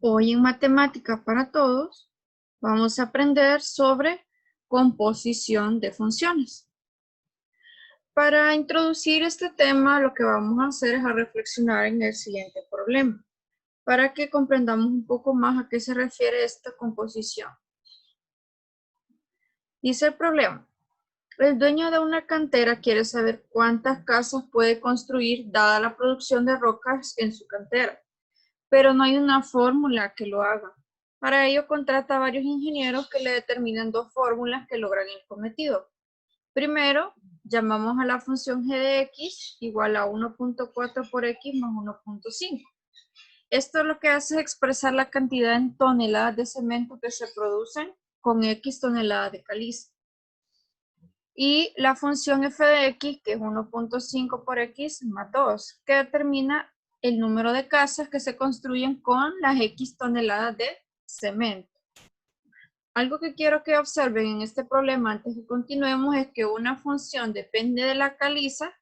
Hoy en Matemática para Todos vamos a aprender sobre composición de funciones. Para introducir este tema, lo que vamos a hacer es a reflexionar en el siguiente problema, para que comprendamos un poco más a qué se refiere esta composición. Dice el problema: el dueño de una cantera quiere saber cuántas casas puede construir dada la producción de rocas en su cantera, pero no hay una fórmula que lo haga. Para ello contrata a varios ingenieros que le determinan dos fórmulas que logran el cometido. Primero, llamamos a la función g de x igual a 1.4 por x más 1.5. Esto lo que hace es expresar la cantidad en toneladas de cemento que se producen con x toneladas de caliza. Y la función f de x, que es 1.5 por x más 2, que determina el número de casas que se construyen con las x toneladas de cemento. Algo que quiero que observen en este problema antes de que continuemos es que una función depende de la caliza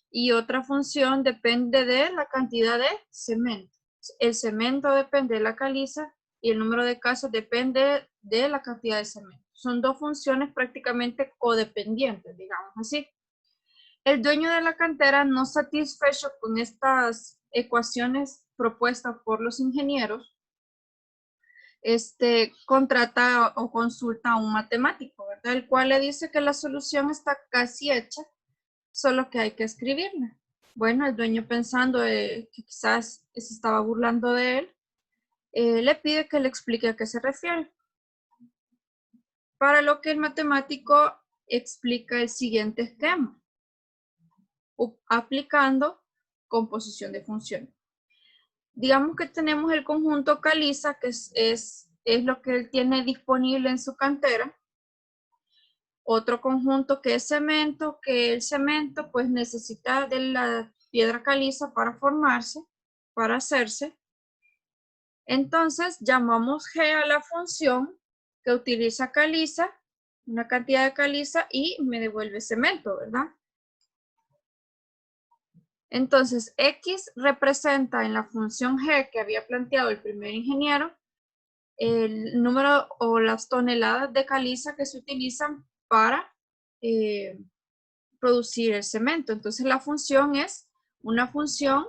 y otra función depende de la cantidad de cemento. El cemento depende de la caliza y el número de casas depende de la cantidad de cemento. Son dos funciones prácticamente codependientes, digamos así. El dueño de la cantera, no satisfecho con estas ecuaciones propuestas por los ingenieros, contrata o consulta a un matemático, ¿verdad? El cual le dice que la solución está casi hecha, solo que hay que escribirla. Bueno, el dueño, pensando que quizás se estaba burlando de él, le pide que le explique a qué se refiere. Para lo que el matemático explica el siguiente esquema, aplicando composición de funciones. Digamos que tenemos el conjunto caliza, que es lo que él tiene disponible en su cantera. Otro conjunto que es cemento, que el cemento pues necesita de la piedra caliza para formarse, para hacerse. Entonces llamamos G a la función que utiliza caliza, una cantidad de caliza, y me devuelve cemento, ¿verdad? Entonces X representa en la función G que había planteado el primer ingeniero el número o las toneladas de caliza que se utilizan para producir el cemento. Entonces la función es una función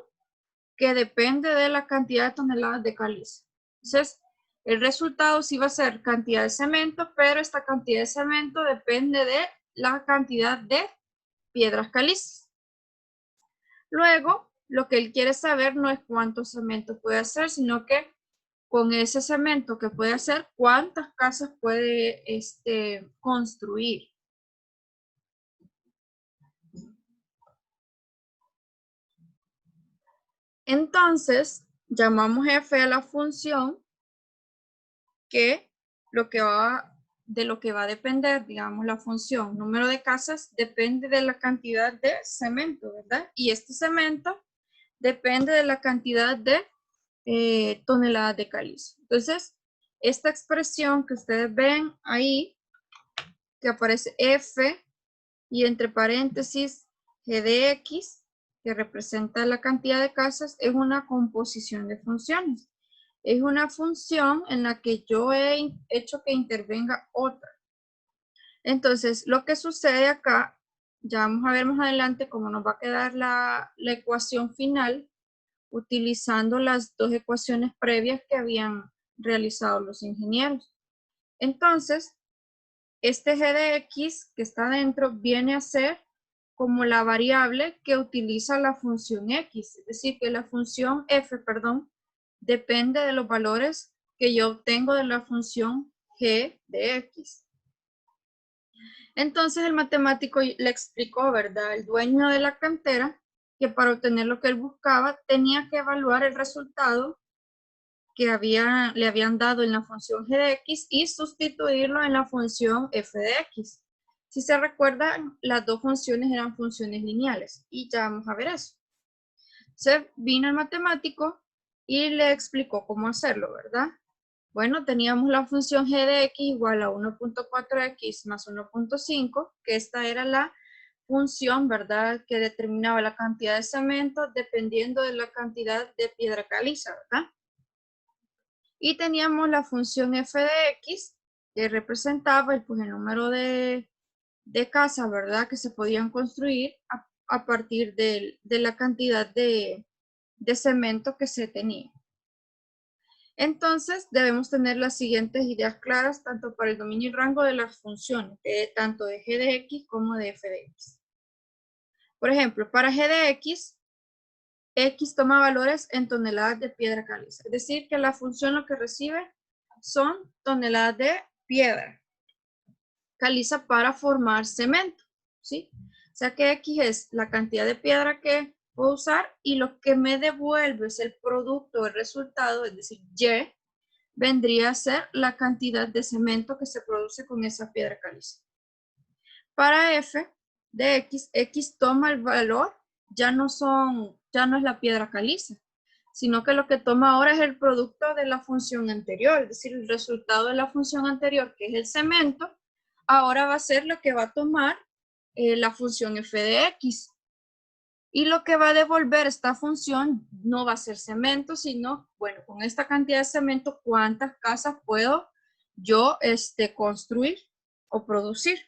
que depende de la cantidad de toneladas de caliza. Entonces el resultado sí va a ser cantidad de cemento, pero esta cantidad de cemento depende de la cantidad de piedras calizas. Luego, lo que él quiere saber no es cuánto cemento puede hacer, sino que con ese cemento que puede hacer, cuántas casas puede construir. Entonces, llamamos f a la función que de lo que va a depender, digamos, la función número de casas depende de la cantidad de cemento, ¿verdad? Y este cemento depende de la cantidad de toneladas de caliza. Entonces, esta expresión que ustedes ven ahí, que aparece f y entre paréntesis g de x, que representa la cantidad de casas, es una composición de funciones. Es una función en la que yo he hecho que intervenga otra. Entonces, lo que sucede acá, ya vamos a ver más adelante cómo nos va a quedar la ecuación final, utilizando las dos ecuaciones previas que habían realizado los ingenieros. Entonces, este g de x que está dentro viene a ser como la variable que utiliza la función x, es decir, que la función f, depende de los valores que yo obtengo de la función g de x. Entonces el matemático le explicó, ¿verdad?, el dueño de la cantera, que para obtener lo que él buscaba tenía que evaluar el resultado que le habían dado en la función g de x y sustituirlo en la función f de x. Si se recuerdan, las dos funciones eran funciones lineales y ya vamos a ver eso. Se vino el matemático y le explicó cómo hacerlo, ¿verdad? Bueno, teníamos la función g de x igual a 1.4x más 1.5, que esta era la función, ¿verdad?, que determinaba la cantidad de cemento dependiendo de la cantidad de piedra caliza, ¿verdad? Y teníamos la función f de x, que representaba pues, el número de casas, ¿verdad? Que se podían construir a partir de la cantidad de cemento que se tenía. Entonces, debemos tener las siguientes ideas claras, tanto para el dominio y rango de las funciones, tanto de g de x como de f de x. Por ejemplo, para g de x toma valores en toneladas de piedra caliza. Es decir, que la función lo que recibe son toneladas de piedra caliza para formar cemento, ¿sí? O sea que X es la cantidad de piedra que puedo usar y lo que me devuelve es el producto, el resultado, es decir, Y, vendría a ser la cantidad de cemento que se produce con esa piedra caliza. Para F de X, X toma el valor, ya no es la piedra caliza, sino que lo que toma ahora es el producto de la función anterior, es decir, el resultado de la función anterior, que es el cemento, ahora va a ser lo que va a tomar la función f de x. Y lo que va a devolver esta función no va a ser cemento, sino, bueno, con esta cantidad de cemento, ¿cuántas casas puedo yo construir o producir?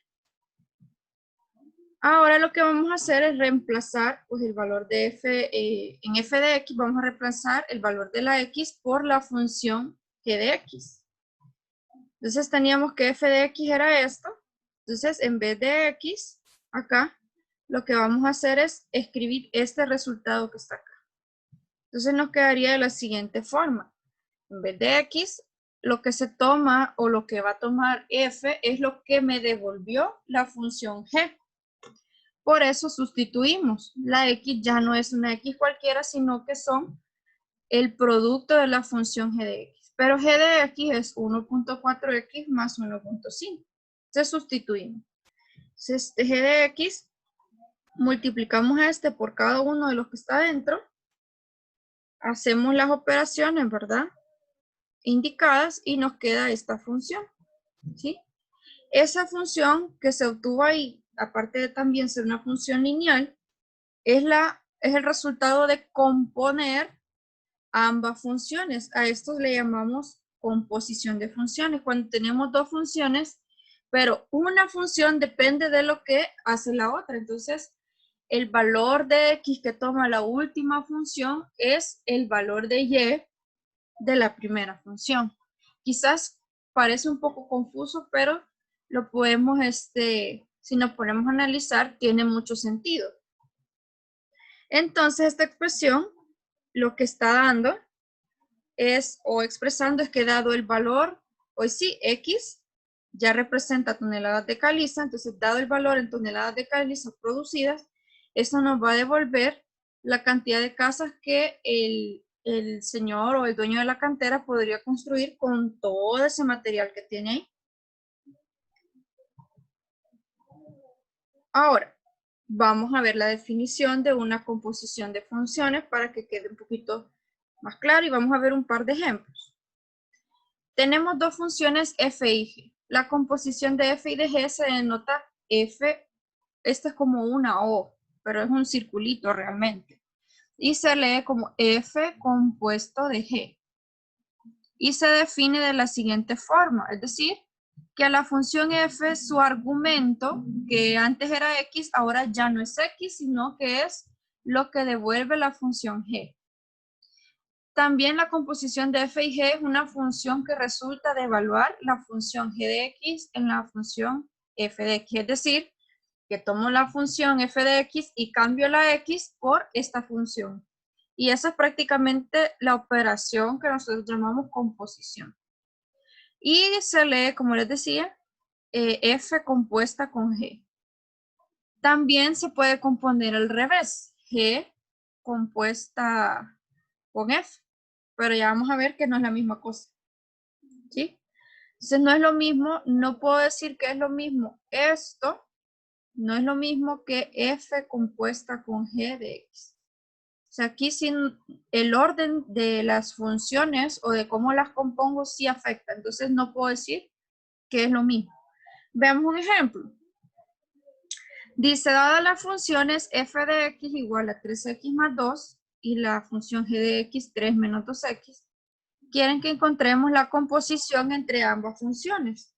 Ahora lo que vamos a hacer es reemplazar pues, el valor de f, en f de x vamos a reemplazar el valor de la x por la función g de x. Entonces teníamos que f de x era esto. Entonces en vez de x, acá, lo que vamos a hacer es escribir este resultado que está acá. Entonces nos quedaría de la siguiente forma. En vez de x, lo que se toma o lo que va a tomar f es lo que me devolvió la función g. Por eso sustituimos. La x ya no es una x cualquiera, sino que son el producto de la función g de x. Pero g de x es 1.4x más 1.5. Se sustituimos. Entonces, g de x, multiplicamos por cada uno de los que está dentro. Hacemos las operaciones, ¿verdad? Indicadas y nos queda esta función. ¿Sí? Esa función que se obtuvo ahí, aparte de también ser una función lineal, es el resultado de componer ambas funciones. A esto le llamamos composición de funciones. Cuando tenemos dos funciones, pero una función depende de lo que hace la otra. Entonces, el valor de x que toma la última función es el valor de y de la primera función. Quizás parece un poco confuso, pero lo podemos, si nos ponemos a analizar, tiene mucho sentido. Entonces, esta expresión lo que está dando es, o expresando, es que dado el valor, pues sí, X ya representa toneladas de caliza, entonces dado el valor en toneladas de caliza producidas, eso nos va a devolver la cantidad de casas que el señor o el dueño de la cantera podría construir con todo ese material que tiene ahí. Ahora, vamos a ver la definición de una composición de funciones para que quede un poquito más claro y vamos a ver un par de ejemplos. Tenemos dos funciones f y g. La composición de f y de g se denota f, esta es como una O, pero es un circulito realmente. Y se lee como f compuesto de g. Y se define de la siguiente forma, es decir, que a la función f su argumento, que antes era x, ahora ya no es x, sino que es lo que devuelve la función g. También la composición de f y g es una función que resulta de evaluar la función g de x en la función f de x. Es decir, que tomo la función f de x y cambio la x por esta función. Y esa es prácticamente la operación que nosotros llamamos composición. Y se lee, como les decía, f compuesta con g. También se puede componer al revés, g compuesta con f. Pero ya vamos a ver que no es la misma cosa. ¿Sí? Entonces no es lo mismo, no puedo decir que es lo mismo esto, no es lo mismo que f compuesta con g de x. O sea, aquí sin el orden de las funciones o de cómo las compongo sí afecta. Entonces no puedo decir que es lo mismo. Veamos un ejemplo. Dice, dadas las funciones f de x igual a 3x más 2 y la función g de x 3 menos 2x, quieren que encontremos la composición entre ambas funciones,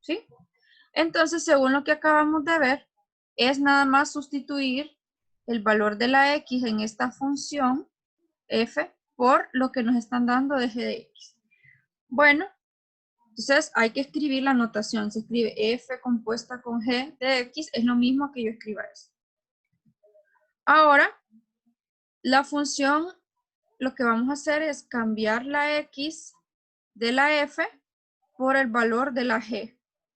¿sí? Entonces, según lo que acabamos de ver, es nada más sustituir el valor de la x en esta función f por lo que nos están dando de g de x. Bueno, entonces hay que escribir la notación. Se escribe f compuesta con g de x, es lo mismo que yo escriba eso. Ahora, la función, lo que vamos a hacer es cambiar la x de la f por el valor de la g,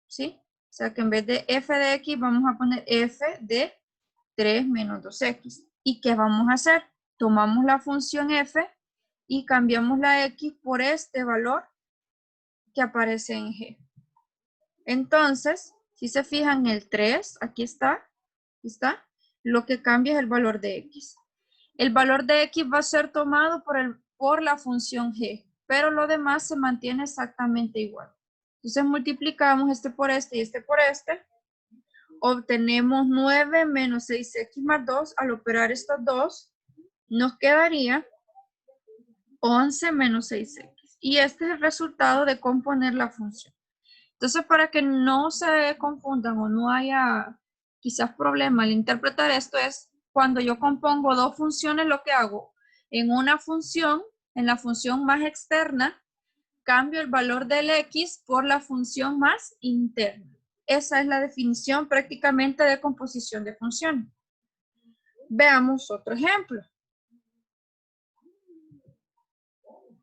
¿sí? O sea que en vez de f de x vamos a poner f de 3 menos 2x. ¿Y qué vamos a hacer? Tomamos la función f y cambiamos la x por este valor que aparece en g. Entonces, si se fijan, el 3, aquí está, lo que cambia es el valor de x. El valor de x va a ser tomado por la función g, pero lo demás se mantiene exactamente igual. Entonces multiplicamos este por este y este por este. Obtenemos 9 menos 6x más 2. Al operar estos dos, nos quedaría 11 menos 6x. Y este es el resultado de componer la función. Entonces, para que no se confundan o no haya quizás problema al interpretar esto, es cuando yo compongo dos funciones, lo que hago en una función, en la función más externa, cambio el valor del x por la función más interna. Esa es la definición prácticamente de composición de funciones. Veamos otro ejemplo.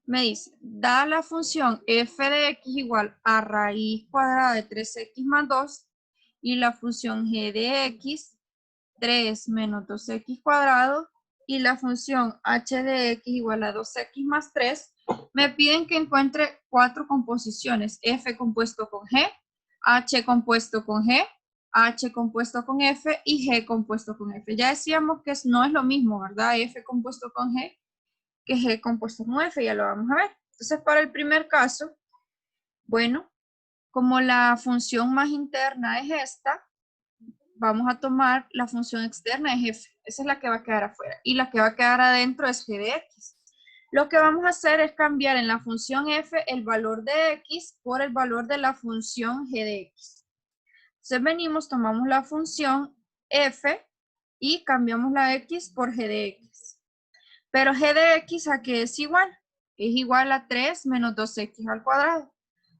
Me dice, da la función f de x igual a raíz cuadrada de 3x más 2 y la función g de x 3 menos 2x cuadrado y la función h de x igual a 2x más 3, me piden que encuentre cuatro composiciones, f compuesto con g, h compuesto con g, h compuesto con f y g compuesto con f. Ya decíamos que no es lo mismo, ¿verdad? F compuesto con g que g compuesto con f, ya lo vamos a ver. Entonces, para el primer caso, bueno, como la función más interna es esta, vamos a tomar la función externa es f. Esa es la que va a quedar afuera. Y la que va a quedar adentro es g de x. Lo que vamos a hacer es cambiar en la función f el valor de x por el valor de la función g de x. Entonces venimos, tomamos la función f y cambiamos la x por g de x. Pero g de x, ¿a qué es igual? Es igual a 3 menos 2x al cuadrado.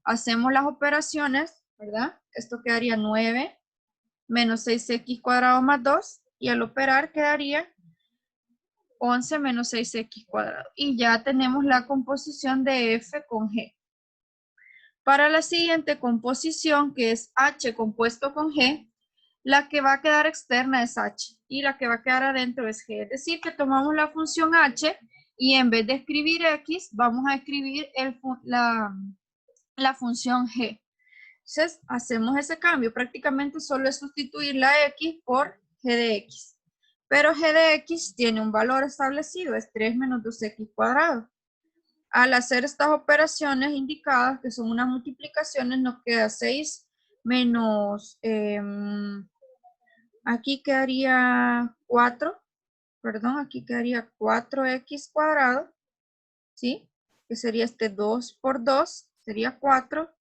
Hacemos las operaciones, ¿verdad? Esto quedaría 9 menos 6x cuadrado más 2. Y al operar quedaría 11 menos 6x cuadrado. Y ya tenemos la composición de f con g. Para la siguiente composición, que es h compuesto con g, la que va a quedar externa es h y la que va a quedar adentro es g. Es decir, que tomamos la función h y en vez de escribir x, vamos a escribir la función g. Entonces, hacemos ese cambio. Prácticamente solo es sustituir la x por g de x. Pero g de x tiene un valor establecido, es 3 menos 2x cuadrado. Al hacer estas operaciones indicadas, que son unas multiplicaciones, nos queda 6 menos, aquí quedaría 4, perdón, aquí quedaría 4x cuadrado, ¿sí? Que sería este 2 por 2, sería 4.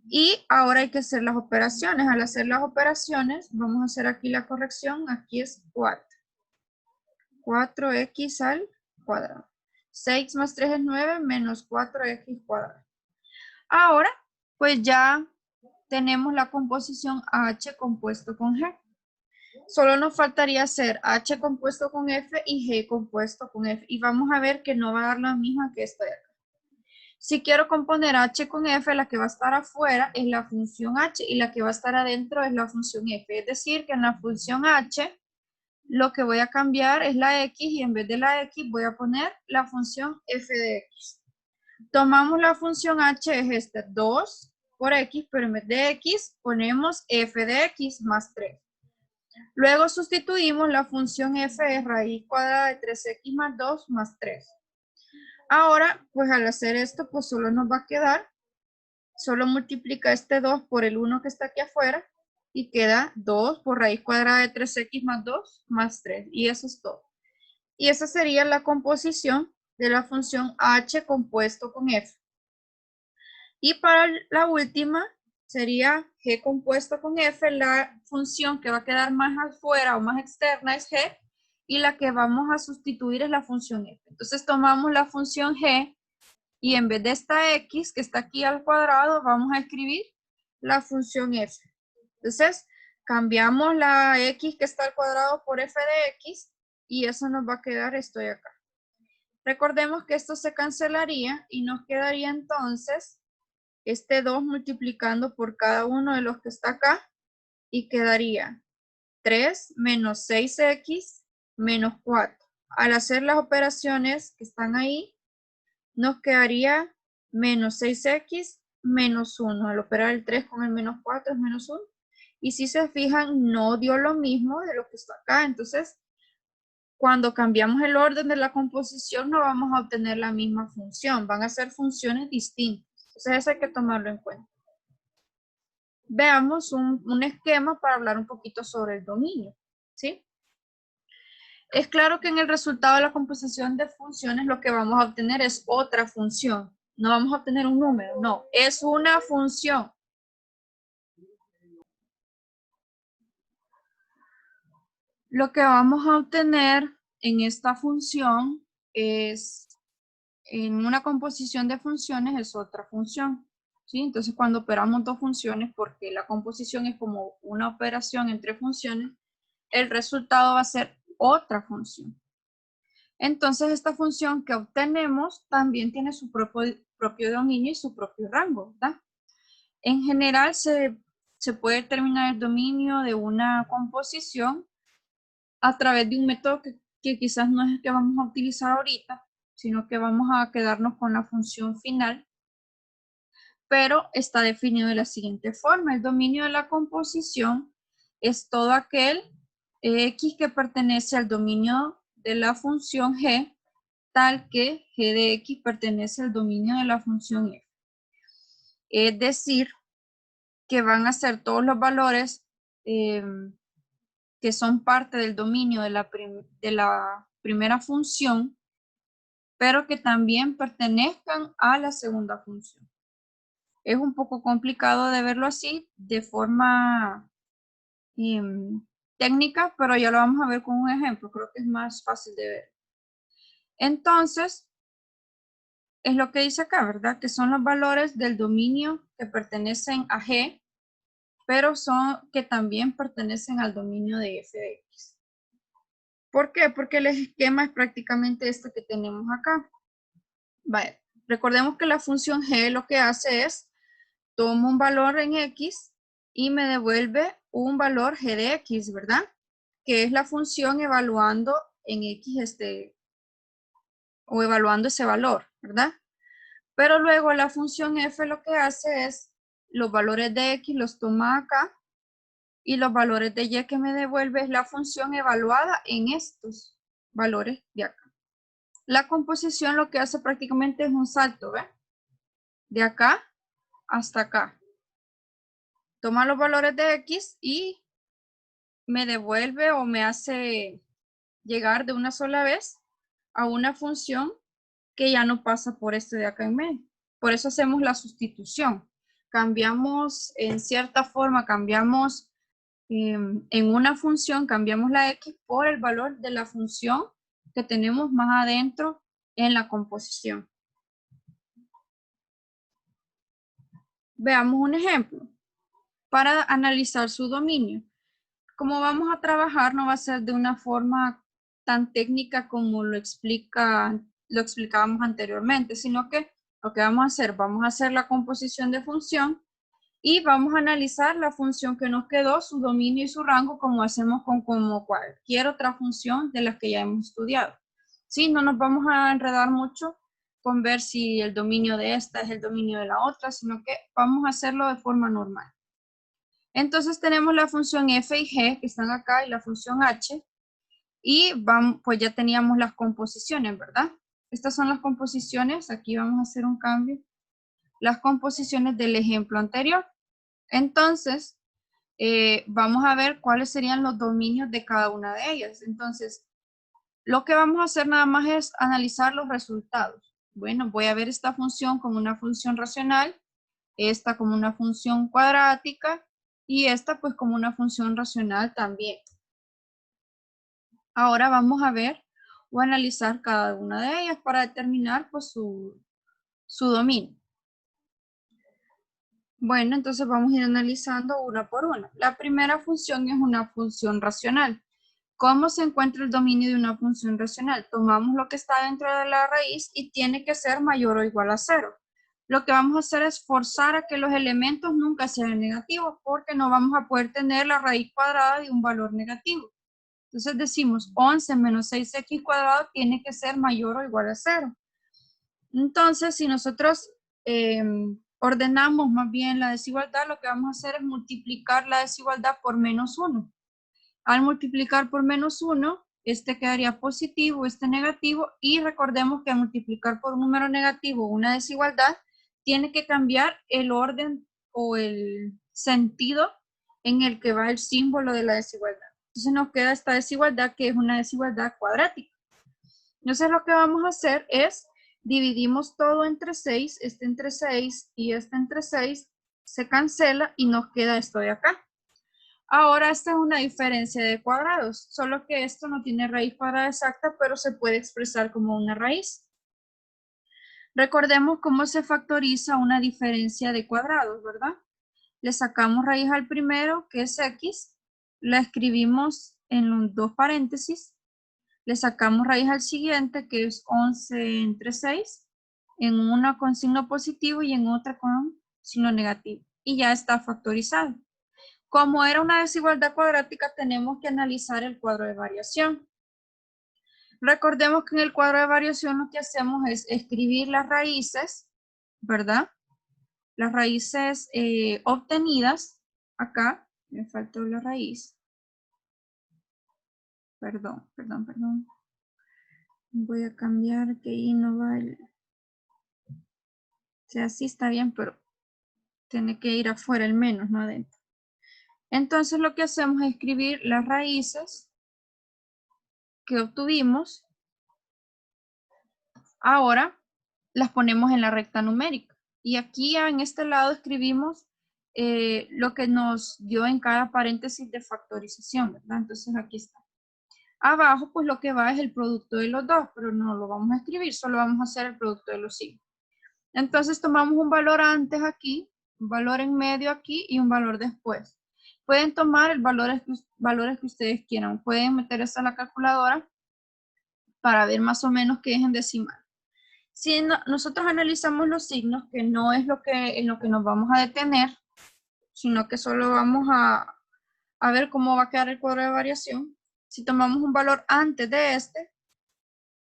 Y ahora hay que hacer las operaciones. Al hacer las operaciones, vamos a hacer aquí la corrección, aquí es 4. 4x al cuadrado. 6 más 3 es 9, menos 4x cuadrado. Ahora, pues ya tenemos la composición h compuesto con g. Solo nos faltaría hacer h compuesto con f y g compuesto con f. Y vamos a ver que no va a dar la misma que esta de acá. Si quiero componer h con f, la que va a estar afuera es la función h y la que va a estar adentro es la función f. Es decir, que en la función h lo que voy a cambiar es la x y en vez de la x voy a poner la función f de x. Tomamos la función h, es esta, 2 por x, pero en vez de x ponemos f de x más 3. Luego sustituimos la función f de raíz cuadrada de 3x más 2 más 3. Ahora, pues al hacer esto, pues solo nos va a quedar, solo multiplica este 2 por el 1 que está aquí afuera y queda 2 por raíz cuadrada de 3x más 2 más 3. Y eso es todo. Y esa sería la composición de la función h compuesto con f. Y para la última sería g compuesto con f, la función que va a quedar más afuera o más externa es g, y la que vamos a sustituir es la función f. Entonces tomamos la función g y en vez de esta x que está aquí al cuadrado, vamos a escribir la función f. Entonces cambiamos la x que está al cuadrado por f de x y eso nos va a quedar esto de acá. Recordemos que esto se cancelaría y nos quedaría entonces este 2 multiplicando por cada uno de los que está acá y quedaría 3 menos 6x menos 4. Al hacer las operaciones que están ahí, nos quedaría menos 6x menos 1. Al operar el 3 con el menos 4 es menos 1. Y si se fijan, no dio lo mismo de lo que está acá. Entonces, cuando cambiamos el orden de la composición, no vamos a obtener la misma función. Van a ser funciones distintas. Entonces, eso hay que tomarlo en cuenta. Veamos un esquema para hablar un poquito sobre el dominio, ¿sí? Es claro que en el resultado de la composición de funciones lo que vamos a obtener es otra función. No vamos a obtener un número, no, es una función. Lo que vamos a obtener en esta función es, en una composición de funciones es otra función, ¿sí? Entonces cuando operamos dos funciones, porque la composición es como una operación entre funciones, el resultado va a ser otra función. Entonces, esta función que obtenemos también tiene su propio dominio y su propio rango, ¿verdad? En general, se puede determinar el dominio de una composición a través de un método que quizás no es el que vamos a utilizar ahorita, sino que vamos a quedarnos con la función final, pero está definido de la siguiente forma. El dominio de la composición es todo aquel x que pertenece al dominio de la función g, tal que g de x pertenece al dominio de la función f. Es decir, que van a ser todos los valores que son parte del dominio de la primera función, pero que también pertenezcan a la segunda función. Es un poco complicado de verlo así, de forma técnica, pero ya lo vamos a ver con un ejemplo. Creo que es más fácil de ver. Entonces, es lo que dice acá, ¿verdad? Que son los valores del dominio que pertenecen a G, pero son que también pertenecen al dominio de f de x. ¿Por qué? Porque el esquema es prácticamente este que tenemos acá. Vale. Recordemos que la función g lo que hace es, toma un valor en x y me devuelve un valor g de x, ¿verdad? Que es la función evaluando en x o evaluando ese valor, ¿verdad? Pero luego la función f lo que hace es, los valores de x los toma acá y los valores de y que me devuelve es la función evaluada en estos valores de acá. La composición lo que hace prácticamente es un salto, ¿ve? De acá hasta acá. Toma los valores de x y me devuelve o me hace llegar de una sola vez a una función que ya no pasa por este de acá en medio. Por eso hacemos la sustitución. Cambiamos, en cierta forma, cambiamos en una función, cambiamos la x por el valor de la función que tenemos más adentro en la composición. Veamos un ejemplo para analizar su dominio. Como vamos a trabajar, no va a ser de una forma tan técnica como lo explicábamos anteriormente, sino que lo que vamos a hacer la composición de función y vamos a analizar la función que nos quedó, su dominio y su rango, como hacemos con como cualquier otra función de las que ya hemos estudiado. Sí, no nos vamos a enredar mucho con ver si el dominio de esta es el dominio de la otra, sino que vamos a hacerlo de forma normal. Entonces tenemos la función f y g que están acá y la función h y vamos, pues ya teníamos las composiciones, ¿verdad? Estas son las composiciones, aquí vamos a hacer un cambio, las composiciones del ejemplo anterior. Entonces, vamos a ver cuáles serían los dominios de cada una de ellas. Entonces, Lo que vamos a hacer nada más es analizar los resultados. Bueno, voy a ver esta función como una función racional, esta como una función cuadrática y esta pues como una función racional también. Ahora vamos a ver o analizar cada una de ellas para determinar pues su dominio. Bueno, entonces vamos a ir analizando una por una. La primera función es una función racional. ¿Cómo se encuentra el dominio de una función racional? Tomamos lo que está dentro de la raíz y tiene que ser mayor o igual a 0. Lo que vamos a hacer es forzar a que los elementos nunca sean negativos porque no vamos a poder tener la raíz cuadrada de un valor negativo. Entonces decimos 11 menos 6x cuadrado tiene que ser mayor o igual a 0. Entonces, si nosotros ordenamos más bien la desigualdad, lo que vamos a hacer es multiplicar la desigualdad por menos 1. Al multiplicar por menos 1, este quedaría positivo, este negativo, y recordemos que al multiplicar por un número negativo una desigualdad, tiene que cambiar el orden o el sentido en el que va el símbolo de la desigualdad. Entonces nos queda esta desigualdad que es una desigualdad cuadrática. Entonces lo que vamos a hacer es dividimos todo entre 6, este entre 6 y este entre 6, se cancela y nos queda esto de acá. Ahora esta es una diferencia de cuadrados, solo que esto no tiene raíz cuadrada exacta, pero se puede expresar como una raíz. Recordemos cómo se factoriza una diferencia de cuadrados, ¿verdad? Le sacamos raíz al primero, que es x, la escribimos en los dos paréntesis, le sacamos raíz al siguiente, que es 11 entre 6, en una con signo positivo y en otra con signo negativo. Y ya está factorizado. Como era una desigualdad cuadrática, tenemos que analizar el cuadro de variación. Recordemos que en el cuadro de variación lo que hacemos es escribir las raíces, ¿verdad? Las raíces obtenidas. Acá, me faltó la raíz. Perdón. Voy a cambiar que ahí no va el... O sea, sí está bien, pero tiene que ir afuera el menos, no adentro. Entonces lo que hacemos es escribir las raíces que obtuvimos. Ahora las ponemos en la recta numérica. Y aquí en este lado escribimos lo que nos dio en cada paréntesis de factorización, ¿verdad? Entonces aquí está. Abajo pues lo que va es el producto de los dos, pero no lo vamos a escribir, solo vamos a hacer el producto de los signos. Entonces tomamos un valor antes aquí, un valor en medio aquí y un valor después. Pueden tomar el valores que ustedes quieran. Pueden meter eso a la calculadora para ver más o menos qué es en decimal. Si nosotros analizamos los signos, que no es en lo que nos vamos a detener, sino que solo vamos a ver cómo va a quedar el cuadro de variación. Si tomamos un valor antes de este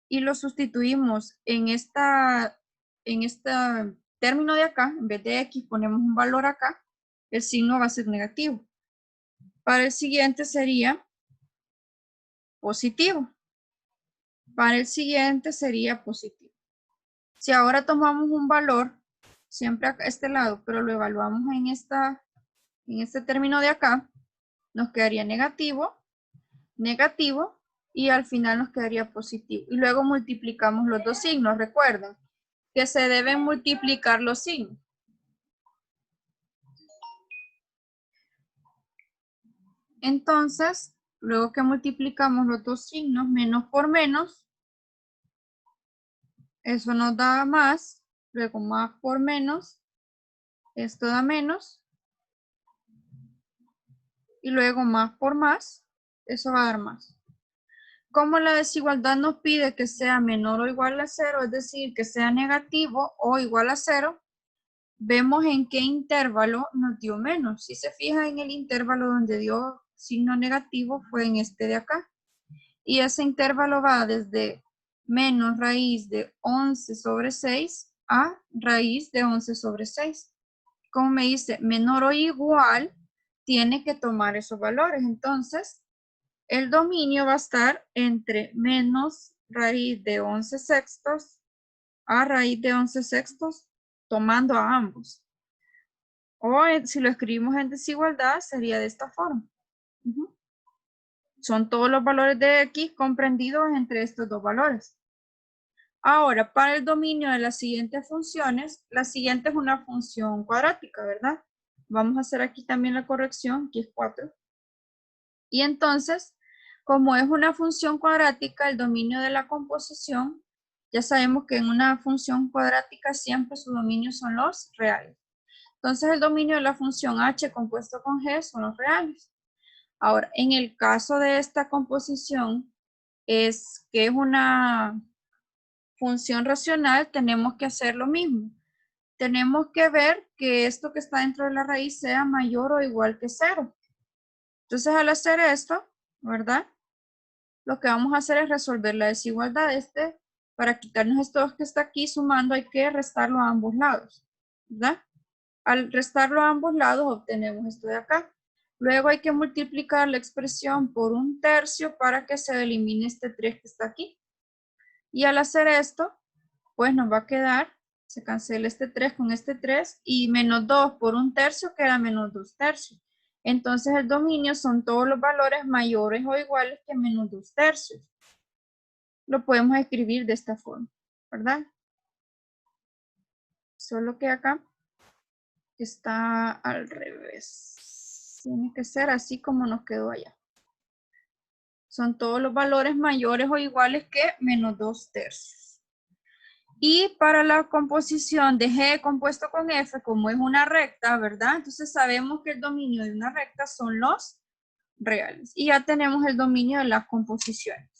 y lo sustituimos en este término de acá, en vez de x ponemos un valor acá, el signo va a ser negativo. Para el siguiente sería positivo. Para el siguiente sería positivo. Si ahora tomamos un valor, siempre a este lado, pero lo evaluamos en este término de acá, nos quedaría negativo, negativo, y al final nos quedaría positivo. Y luego multiplicamos los dos signos. Recuerden que se deben multiplicar los signos. Entonces, luego que multiplicamos los dos signos, menos por menos, eso nos da más, luego más por menos, esto da menos, y luego más por más, eso va a dar más. Como la desigualdad nos pide que sea menor o igual a 0, es decir, que sea negativo o igual a 0, vemos en qué intervalo nos dio menos. Si se fija en el intervalo donde dio signo negativo, fue en este de acá. Y ese intervalo va desde menos raíz de 11 sobre 6 a raíz de 11 sobre 6. Como me dice menor o igual, tiene que tomar esos valores. Entonces, el dominio va a estar entre menos raíz de 11 sextos a raíz de 11 sextos, tomando a ambos. O si lo escribimos en desigualdad, sería de esta forma. Son todos los valores de X comprendidos entre estos dos valores. Ahora, para el dominio de las siguientes funciones, la siguiente es una función cuadrática, ¿verdad? Vamos a hacer aquí también la corrección, que es 4. Y entonces, como es una función cuadrática, el dominio de la composición, ya sabemos que en una función cuadrática siempre su dominio son los reales. Entonces, el dominio de la función h compuesto con g son los reales. Ahora, en el caso de esta composición, es que es una función racional, tenemos que hacer lo mismo. Tenemos que ver que esto que está dentro de la raíz sea mayor o igual que 0. Entonces, al hacer esto, ¿verdad? Lo que vamos a hacer es resolver la desigualdad. Para quitarnos esto que está aquí sumando, hay que restarlo a ambos lados, ¿verdad? Al restarlo a ambos lados, obtenemos esto de acá. Luego hay que multiplicar la expresión por 1/3 para que se elimine este 3 que está aquí. Y al hacer esto, pues nos va a quedar, se cancela este 3 con este 3 y menos 2 por 1/3 queda menos 2/3. Entonces el dominio son todos los valores mayores o iguales que menos 2/3. Lo podemos escribir de esta forma, ¿verdad? Solo que acá está al revés. Tiene que ser así como nos quedó allá. Son todos los valores mayores o iguales que menos 2/3. Y para la composición de G compuesto con F, como es una recta, ¿verdad? Entonces sabemos que el dominio de una recta son los reales. Y ya tenemos el dominio de las composiciones.